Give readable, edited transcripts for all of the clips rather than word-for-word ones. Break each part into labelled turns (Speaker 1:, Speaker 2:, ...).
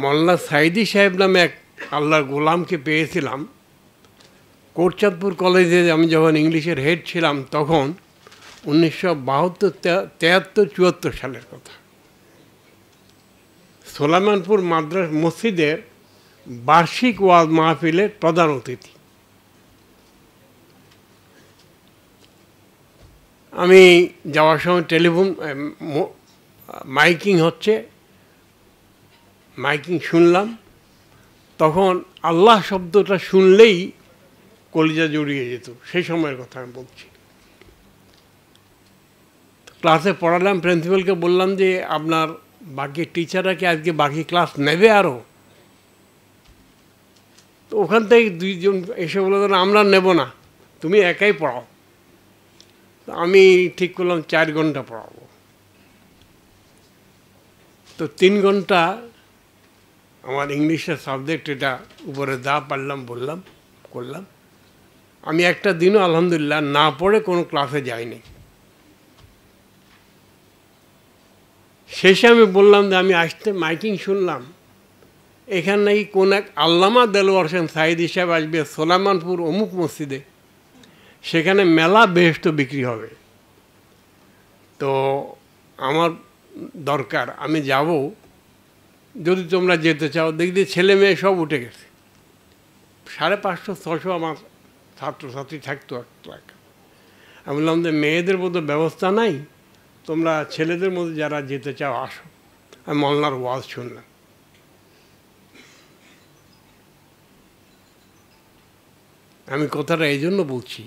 Speaker 1: মোল্লা সাইদি সাহেব নামে এক আল্লাহর গোলামকে পেয়েছিলাম কোটচাঁদপুর কলেজে। আমি যখন ইংলিশের হেড ছিলাম তখন 1972, 73, 74 সালের কথা। সোলাইমানপুর মাদ্রাস মসজিদের বার্ষিক ওয়াজ মাহফিলের প্রধান অতিথি। আমি যাওয়ার সময় টেলিফোন মাইকিং হচ্ছে, মাইকিং শুনলাম। তখন আল্লাহ শব্দটা শুনলেই কলিজা জড়িয়ে যেত, সেই সময়ের কথা আমি বলছি। ক্লাসে পড়ালাম, প্রিন্সিপালকে বললাম যে আপনার বাকি টিচাররা কি আজকে বাকি ক্লাস নেবে আরও? তো ওখান থেকে দুইজন এসে বলে আমরা নেব না, তুমি একাই পড়াও। আমি ঠিক করলাম 4 ঘন্টা পড়াবো। তো 3 ঘন্টা আমার ইংলিশের সাবজেক্ট এটা উপরে যা পারলাম করলাম। আমি একটা দিনও আলহামদুলিল্লাহ না পড়ে কোনো ক্লাসে যাইনি। শেষে আমি বললাম যে আমি আসতে মাইকিং শুনলাম এখানে নাকি কোন এক আল্লামা দেলোয়ার হোসেন সাইদি সাহেব আসবে সোলাইমানপুর অমুক মসজিদে, সেখানে মেলা বেহেশত বিক্রি হবে। তো আমার দরকার, আমি যাব, যদি তোমরা যেতে চাও। দেখি ছেলে মেয়ে সব উঠে গেছে, 550, 600 আমার ছাত্রছাত্রী থাকতো একটা। আমি বললাম যে মেয়েদের মতো ব্যবস্থা নাই, তোমরা ছেলেদের মধ্যে যারা যেতে চাও আসো। আমি মোল্লার ওয়াজ শুনলাম। আমি কথাটা এই জন্য বলছি,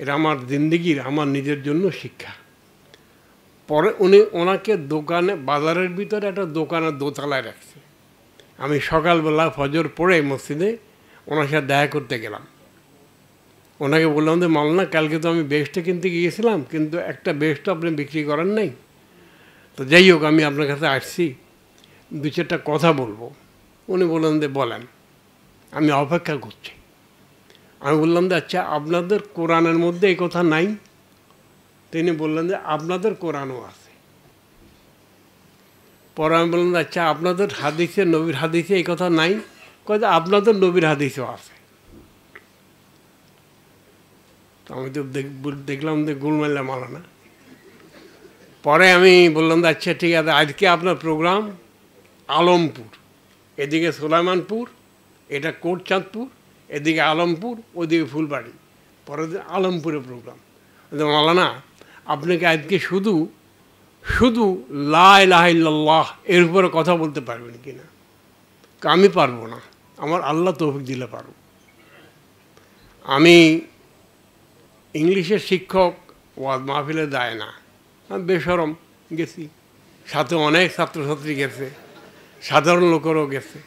Speaker 1: এটা আমার জিন্দেগির, আমার নিজের জন্য শিক্ষা। পরে ওনাকে দোকানে, বাজারের ভিতরে একটা দোকানের দোতলায় রাখছে। আমি সকালবেলা ফজর পড়ে মসজিদে ওনার সাথে দেখা করতে গেলাম। ওনাকে বললাম যে মাওলানা, কালকে তো আমি বেস্টটা কিনতে গিয়েছিলাম, কিন্তু একটা বেস্ট আপনি বিক্রি করেন নাই। তো যাই হোক, আমি আপনার কাছে আসছি, 2-4টা কথা বলবো। উনি বললেন যে বলেন, আমি অপেক্ষা করছি। আমি বললাম যে আচ্ছা, আপনাদের কোরআনের মধ্যে এই কথা নাই? তিনি বললেন যে আপনাদের কোরআনও আছে। পরে আমি বললাম আচ্ছা, আপনাদের হাদিসে, নবীর হাদিসে এই কথা নাই? কয় যে আপনাদের নবীর হাদিসও আছে। তো আমি তো দেখলাম যে গুলমাল্লা মালানা। পরে আমি বললাম যে আচ্ছা ঠিক আছে, আজকে আপনার প্রোগ্রাম আলমপুর, এদিকে সোলাইমানপুর, এটা কোটচাঁদপুর, এদিকে আলমপুর, ওদিকে ফুলবাড়ি, পরের দিন আলমপুরে প্রোগ্রাম। মাওলানা, আপনাকে আজকে শুধু লা ইলাহা ইল্লাল্লাহ এর উপরে কথা বলতে পারবেন কি না? আমি পারবো না, আমার আল্লাহ তৌফিক দিলে পারব। আমি ইংলিশের শিক্ষক, ওয়াজ মাহফিলে যায় না, আমি বেশরম গেছি, সাথে অনেক ছাত্রছাত্রী গেছে, সাধারণ লোকেরও গেছে।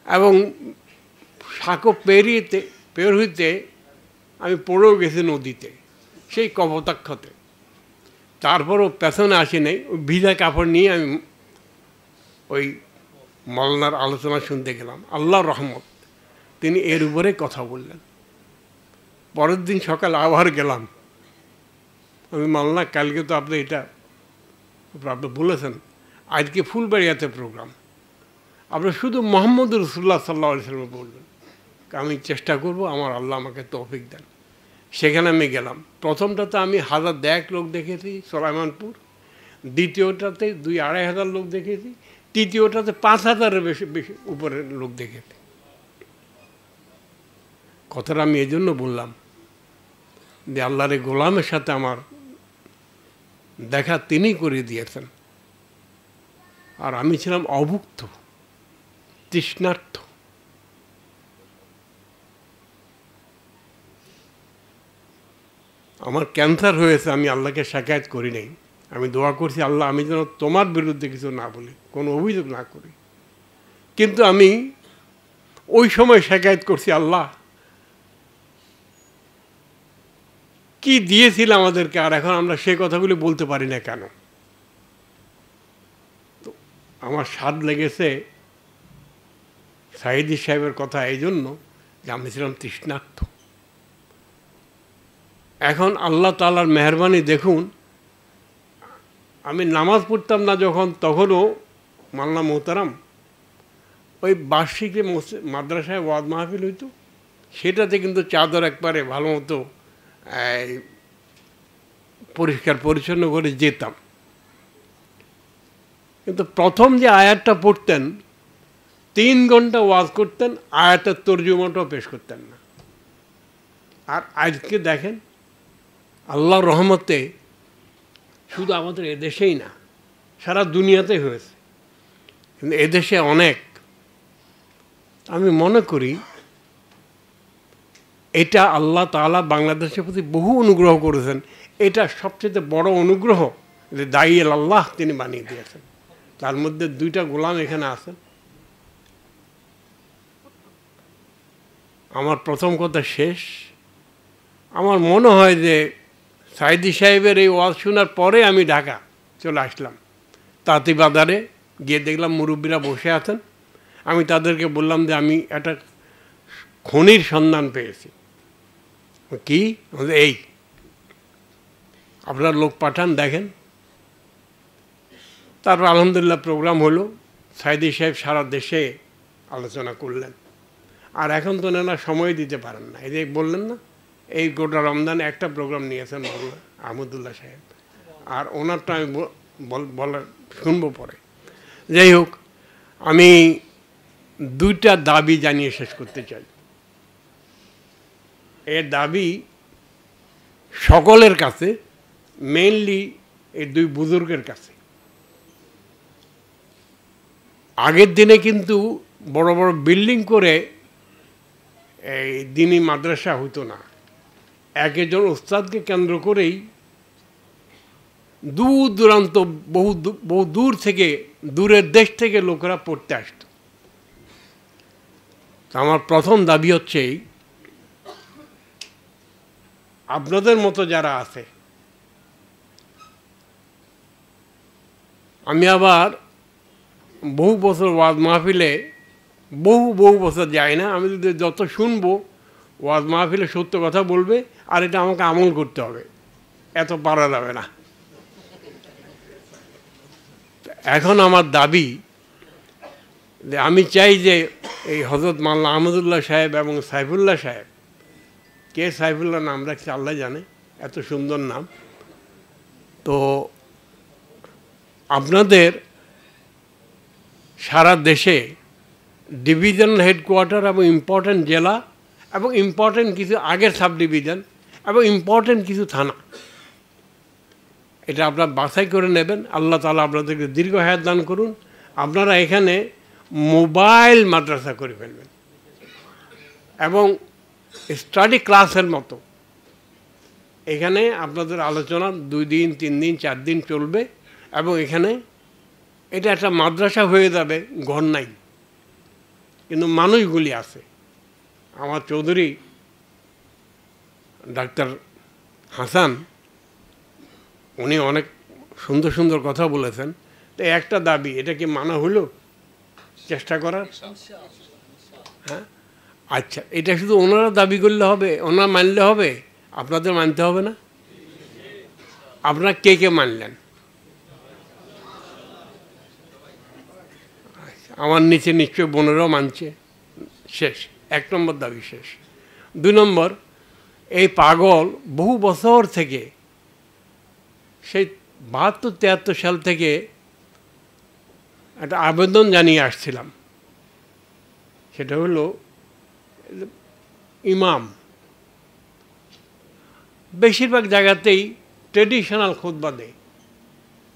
Speaker 1: এবং সাঁকো পের হইতে আমি পড়েও গেছি নদীতে, সেই কপোতাক্ষতে। তারপরও পেছনে আসি নাই, ওই ভিজা কাপড় নিয়ে আমি ওই মওলানার আলোচনা শুনতে গেলাম। আল্লাহর রহমত, তিনি এর উপরে কথা বললেন। পরের দিন সকাল আবার গেলাম। আমি মাওলানা, কালকে তো আপনি এটা আপনি বলেছেন, আজকে ফুলবাড়িয়াতে প্রোগ্রাম, আপনি শুধু মোহাম্মদ রসুল্লাহ সাল্লাল্লাহু আলাইহি ওয়াসাল্লাম বলবেন। আমি চেষ্টা করব, আমার আল্লাহ আমাকে তৌফিক দেন। সেখানে আমি গেলাম। প্রথমটাতে আমি 1000 লোক দেখেছি সোলাইমানপুর, দ্বিতীয়টাতে 2-2.5 হাজার লোক দেখেছি, তৃতীয়টাতে 5000-এর বেশি উপরের লোক দেখেছি। কথাটা আমি এই জন্য বললাম যে আল্লাহর এই গোলামের সাথে আমার দেখা তিনি করে দিয়েছেন। আর আমি ছিলাম অভুক্ত, তৃষ্ণার্থ। আমার ক্যান্সার হয়েছে, আমি আল্লাহকে শাকায়াত করি নাই। আমি দোয়া করছি, আল্লাহ আমি যেন তোমার বিরুদ্ধে কিছু না বলি, কোনো অভিযোগ না করি। কিন্তু আমি ওই সময় শাকায়াত করছি, আল্লাহ কি দিয়েছিল আমাদেরকে, আর এখন আমরা সে কথাগুলি বলতে পারি না কেন? তো আমার স্বাদ লেগেছে সাইদি সাহেবের কথা এই জন্য যে আমি ছিলাম তৃষ্ণার্থ। এখন আল্লাহ তাআলার মেহেরবানি দেখুন, আমি নামাজ পড়তাম না যখন, তখনও মাল্লা মোহতারাম, ওই বার্ষিকী মাদ্রাসায় ওয়াজ মাহফিল হইতো, সেটাতে কিন্তু চাদর একবারে ভালো মতো পরিষ্কার পরিচ্ছন্ন করে যেতাম। কিন্তু প্রথম যে আয়াতটা পড়তেন 3 ঘন্টা ওয়াজ করতেন, আয়াতের তর্জমাটাও পেশ করতেন না। আর আজকে দেখেন আল্লাহর রহমতে শুধু আমাদের এদেশেই না, সারা দুনিয়াতে হয়েছে, কিন্তু এদেশে অনেক, আমি মনে করি এটা আল্লাহ তাআলা বাংলাদেশের প্রতি বহু অনুগ্রহ করেছেন। এটা সবচেয়ে বড় অনুগ্রহ যে দায়ী আল্লাহ তিনি বানিয়ে দিয়েছেন। তার মধ্যে 2টা গোলাম এখানে আছেন। আমার প্রথম কথা শেষ, আমার মনে হয় যে সাইদি সাহেবের এই ওয়াজ শোনার পরে আমি ঢাকা চলে আসলাম। তাঁতি বাজারে গিয়ে দেখলাম মুরব্বীরা বসে আছেন। আমি তাদেরকে বললাম যে আমি একটা খনির সন্ধান পেয়েছি। কি? এই আপনার লোক পাঠান, দেখেন। তারপর আলহামদুলিল্লাহ প্রোগ্রাম হলো, সাইদি সাহেব সারা দেশে আলোচনা করলেন। আর এখন তো না সময় দিতে পারেন না, এই যে বললেন না, এই গোটা রমজানে একটা প্রোগ্রাম নিয়েছেন মাওলানা আহমদুল্লাহ সাহেব, আর ওনারটা আমি বলার শুনবো পরে। যাই হোক, আমি 2টা দাবি জানিয়ে শেষ করতে চাই। এর দাবি সকলের কাছে, মেইনলি এই 2 বুজুর্গের কাছে। আগের দিনে কিন্তু বড় বড় বিল্ডিং করে এই দিনী মাদ্রাসা হতো না। একজন উস্তাদকে কেন্দ্র করেই দূর দূরান্ত বহু দূর থেকে, দূরের দেশ থেকে লোকেরা পড়তে আসত। আমার প্রথম দাবি হচ্ছে আপনাদের মতো যারা আছে, আমি আবার বহু বছর ওয়াজ মাহফিলে বহু বছর যাই না, আমি যদি যত শুনবো ওয়াজ মাহফিলে সত্য কথা বলবে, আর এটা আমাকে আমল করতে হবে, এত পারা যাবে না। এখন আমার দাবি যে আমি চাই যে এই হযরত মাওলানা আহমদুল্লাহ সাহেব এবং সাইফুল্লাহ সাহেব, কে সাইফুল্লাহ নাম রাখছে আল্লাহ জানে, এত সুন্দর নাম, তো আপনাদের সারা দেশে ডিভিশনাল হেডকোয়ার্টার এবং ইম্পর্ট্যান্ট জেলা এবং ইম্পর্ট্যান্ট কিছু আগের সাব ডিভিশন এবং ইম্পর্ট্যান্ট কিছু থানা, এটা আপনারা বাছাই করে নেবেন। আল্লাহ তাআলা আপনাদেরকে দীর্ঘ হায়াত দান করুন। আপনারা এখানে মোবাইল মাদ্রাসা করে ফেলবেন এবং স্টাডি ক্লাসের মতো এখানে আপনাদের আলোচনা 2 দিন 3 দিন 4 দিন চলবে, এবং এখানে এটা একটা মাদ্রাসা হয়ে যাবে, ঘর নাই কিন্তু মানুষগুলি আছে। আমার চৌধুরী ডাক্তার হাসান, উনি অনেক সুন্দর সুন্দর কথা বলেছেন। তো একটা দাবি, এটা কি মানা হলো চেষ্টা করার? হ্যাঁ, আচ্ছা, এটা শুধু ওনারা দাবি করলে হবে, ওনারা মানলে হবে, আপনাদের মানতে হবে না? আপনারা কে কে মানলেন? আমার নিচে নিশ্চয় বোনেরাও মানছে। শেষ, 1 নম্বর দাবি শেষ। 2 নম্বর, এই পাগল বহু বছর থেকে, সেই 72-73 সাল থেকে একটা আবেদন জানিয়ে আসছিলাম, সেটা হলো ইমাম বেশিরভাগ জায়গাতেই ট্রেডিশনাল খুতবা দেয়।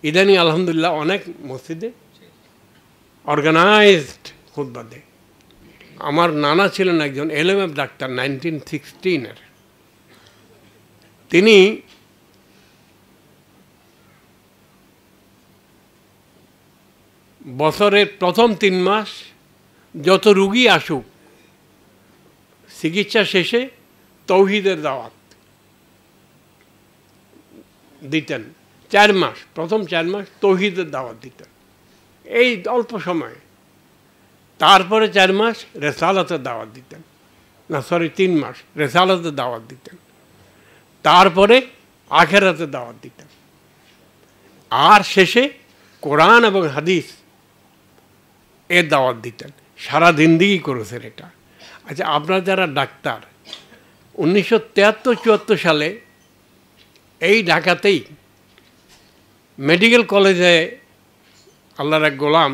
Speaker 1: ইদানিং আলহামদুলিল্লাহ অনেক মসজিদে অর্গানাইজড খুতবা দেয়। আমার নানা ছিলেন একজন LMF ডাক্তার 1916-এর। তিনি বছরের প্রথম 3 মাস যত রুগী আসুক, চিকিৎসা শেষে তৌহিদের দাওয়াত দিতেন। 4 মাস, প্রথম 4 মাস তৌহিদের দাওয়াত দিতেন, এই অল্প সময়ে। তারপরে 4 মাস রেসালাতের দাওয়াত দিতেন, না সরি 3 মাস রেসালাতের দাওয়াত দিতেন, তারপরে আখেরাতের দাওয়াত দিতেন, আর শেষে কোরআন এবং হাদিস এর দাওয়াত দিতেন, সারা জিন্দেগি করেছেন এটা। আচ্ছা, আপনারা যারা ডাক্তার, 1973-74 সালে এই ঢাকাতেই মেডিকেল কলেজে আল্লাহর এক গোলাম,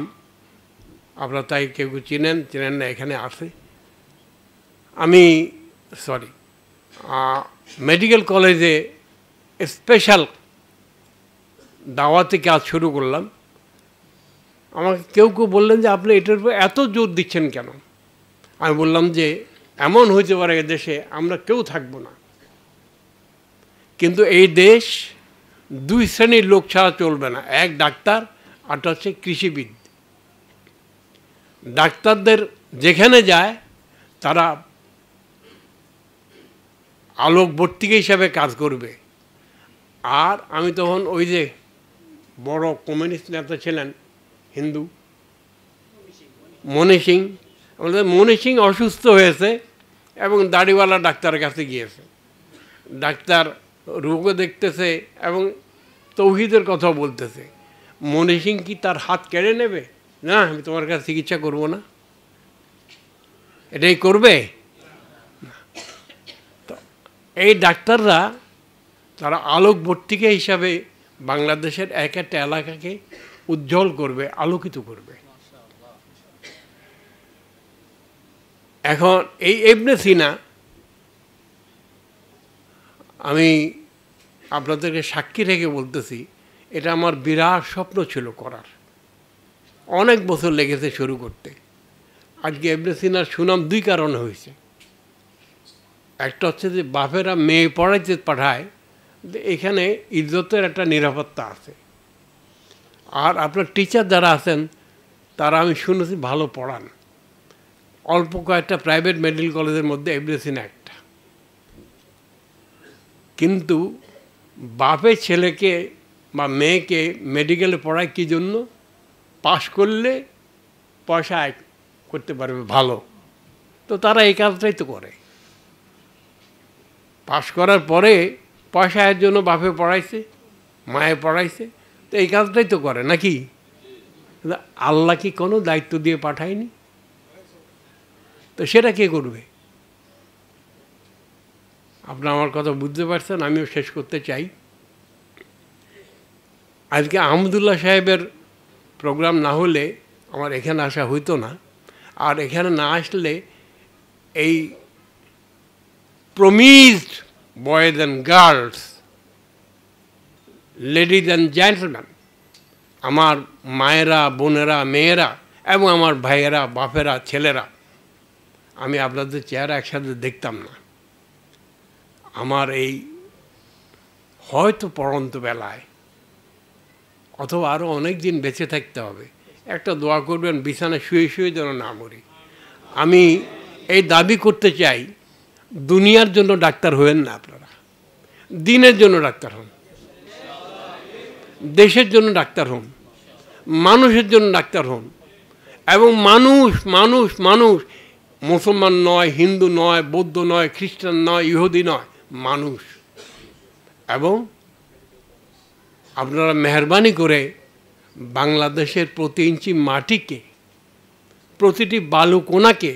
Speaker 1: আপনারা তাই কেউ চিনেন চিনেন না, এখানে আসে, আমি মেডিকেল কলেজে স্পেশাল দাওয়াতি কাজ শুরু করলাম। আমাকে কেউ কেউ বললেন যে আপনি এটার উপর এত জোর দিচ্ছেন কেন? আমি বললাম যে এমন হইতে পারে দেশে আমরা কেউ থাকবো না, কিন্তু এই দেশ দুই শ্রেণীর লোক ছাড়া চলবে না, এক ডাক্তার আর হচ্ছে কৃষিবিদ। ডাক্তারদের যেখানে যায় তারা আলোকবর্তিকা হিসাবে কাজ করবে। আর আমি তখন ওই যে বড় কমিউনিস্ট নেতা ছিলেন হিন্দু, মনি সিং, আমাদের মনি সিং অসুস্থ হয়েছে এবং দাড়িওয়ালা ডাক্তারের কাছে গিয়েছে। ডাক্তার রোগও দেখতেছে এবং তৌহিদের কথা বলতেছে। মনি সিং কি তার হাত কেড়ে নেবে? না, আমি তোমার কাছে চিকিৎসা করব না, এটাই করবে। তো এই ডাক্তাররা তারা আলোকবর্তিকা হিসাবে বাংলাদেশের এক একটা এলাকাকে উজ্জ্বল করবে, আলোকিত করবে। এখন এই ইবনে সিনা আমি আপনাদেরকে সাক্ষী রেখে বলতেছি, এটা আমার বিরাট স্বপ্ন ছিল করার, অনেক বছর লেগেছে শুরু করতে। আজকে ইবনে সিনার সুনাম দুই কারণে হয়েছে। একটা হচ্ছে যে বাপেরা মেয়ে পড়াইতে পাঠায়, এখানে ইজ্জতের একটা নিরাপত্তা আছে। আর আপনার টিচার যারা আছেন তারা আমি শুনেছি ভালো পড়ান। অল্প কয়েকটা প্রাইভেট মেডিকেল কলেজের মধ্যে ইবনে সিনা একটা। কিন্তু বাপের ছেলেকে বা মেয়েকে মেডিকেলে পড়ায় কী জন্য? পাশ করলে পয়সা আয় করতে পারবে ভালো, তো তারা এই কাজটাই তো করে। পাশ করার পরে পয়সা আয়ের জন্য বাপে পড়াইছে, মায়ে পড়াইছে, তো এই কাজটাই তো করে নাকি? আল্লাহ কি কোনো দায়িত্ব দিয়ে পাঠায়নি? তো সেটা কে করবে? আপনারা আমার কথা বুঝতে পারছেন, আমিও শেষ করতে চাই। আজকে আহমদুল্লাহ সাহেবের প্রোগ্রাম না হলে আমার এখানে আসা হইতো না। আর এখানে না আসলে এই promised boys and girls, ladies and gentleman, আমার মায়েরা, বোনেরা, মেয়েরা এবং আমার ভাইয়েরা, বাপেরা, ছেলেরা, আমি আপনাদের চেহারা একসাথে দেখতাম না। আমার এই হয়তো পড়ন্ত বেলায় অথবা আরও অনেক দিন বেঁচে থাকতে হবে, একটা দোয়া করবেন বিছানায় শুয়ে শুয়ে যেন না মরি। আমি এই দাবি করতে চাই, দুনিয়ার জন্য ডাক্তার হবেন না আপনারা, দিনের জন্য ডাক্তার হন, দেশের জন্য ডাক্তার হন, মানুষের জন্য ডাক্তার হন। এবং মানুষ মানুষ মানুষ, মুসলমান নয়, হিন্দু নয়, বৌদ্ধ নয়, খ্রিস্টান নয়, ইহুদি নয়, মানুষ। এবং আপনারা মেহরবানি করে বাংলাদেশের প্রতি ইঞ্চি মাটিকে, প্রতিটি বালু কোনাকে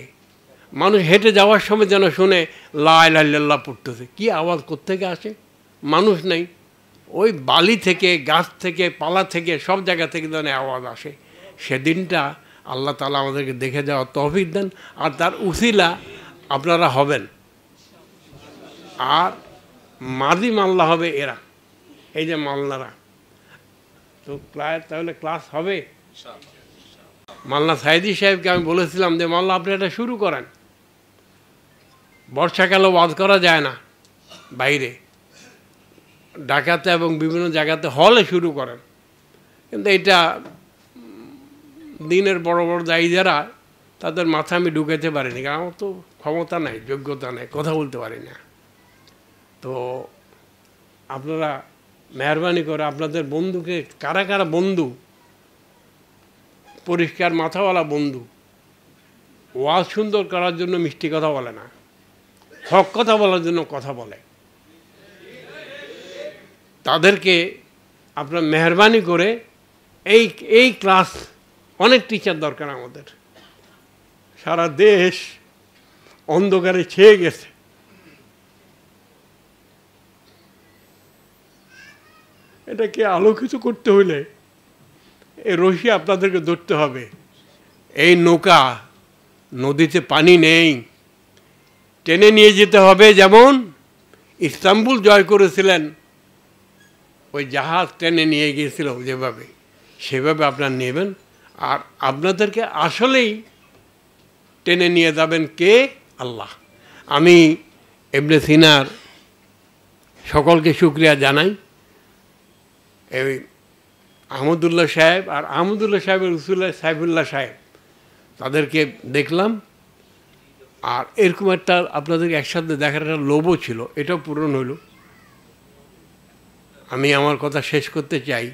Speaker 1: মানুষ হেঁটে যাওয়ার সময় যেন শুনে লা ইলাহা ইল্লাল্লাহ পড়তেছে। কী আওয়াজ কোত্থেকে আসে? মানুষ নেই, ওই বালি থেকে, গাছ থেকে, পালা থেকে, সব জায়গা থেকে যেন আওয়াজ আসে। সেদিনটা আল্লাহ তাআলা আমাদেরকে দেখে যাওয়ার তৌফিক দেন, আর তার উসিলা আপনারা হবেন। আর মাদি মাল্লা হবে এরা, এই যে মাল্লারা। তো তাহলে ক্লাস হবে। মাল্লা সাইদি সাহেবকে আমি বলেছিলাম যে মাল্লা আপনি এটা শুরু করেন, বর্ষাকালে ওয়াজ করা যায় না বাইরে, ঢাকাতে এবং বিভিন্ন জায়গাতে হলে শুরু করেন। কিন্তু এটা দিনের বড় বড় দায়ী যারা, তাদের মাথা আমি ঢুকাতে পারিনি, কারণ আমার তো ক্ষমতা নাই, যোগ্যতা নেই, কথা বলতে পারি না। তো আপনারা মেহরবানি করে আপনাদের বন্ধুকে, কারা কারা বন্ধু, পরিষ্কার মাথাওয়ালা বন্ধু, ওয়াজ সুন্দর করার জন্য মিষ্টি কথা বলে না, হক কথা বলার জন্য কথা বলে, তাদেরকে আপনারা মেহরবানি করে এই ক্লাস অনেক টিচার দরকার আমাদের। সারা দেশ অন্ধকারে ছেয়ে গেছে। এটাকে আলোকিত করতে হলে এই রশি আপনাদেরকে ধরতে হবে। এই নৌকা, নদীতে পানি নেই, টেনে নিয়ে যেতে হবে। যেমন ইস্তাম্বুল জয় করেছিলেন, ওই জাহাজ টেনে নিয়ে গিয়েছিল যেভাবে, সেভাবে আপনারা নেবেন। আর আপনাদেরকে আসলেই টেনে নিয়ে যাবেন কে? আল্লাহ। আমি ইবনে সিনার সকলকে শুকরিয়া জানাই। এই আহমদুল্লাহ সাহেব আর আহমদুল্লাহ সাহেবের রসুল্লাহ সাইফুল্লাহ সাহেব, তাদেরকে দেখলাম। আর এরকম একটা আপনাদেরকে একসাথে দেখার একটা লোভও ছিল, এটাও পূরণ হলো। আমি আমার কথা শেষ করতে চাই।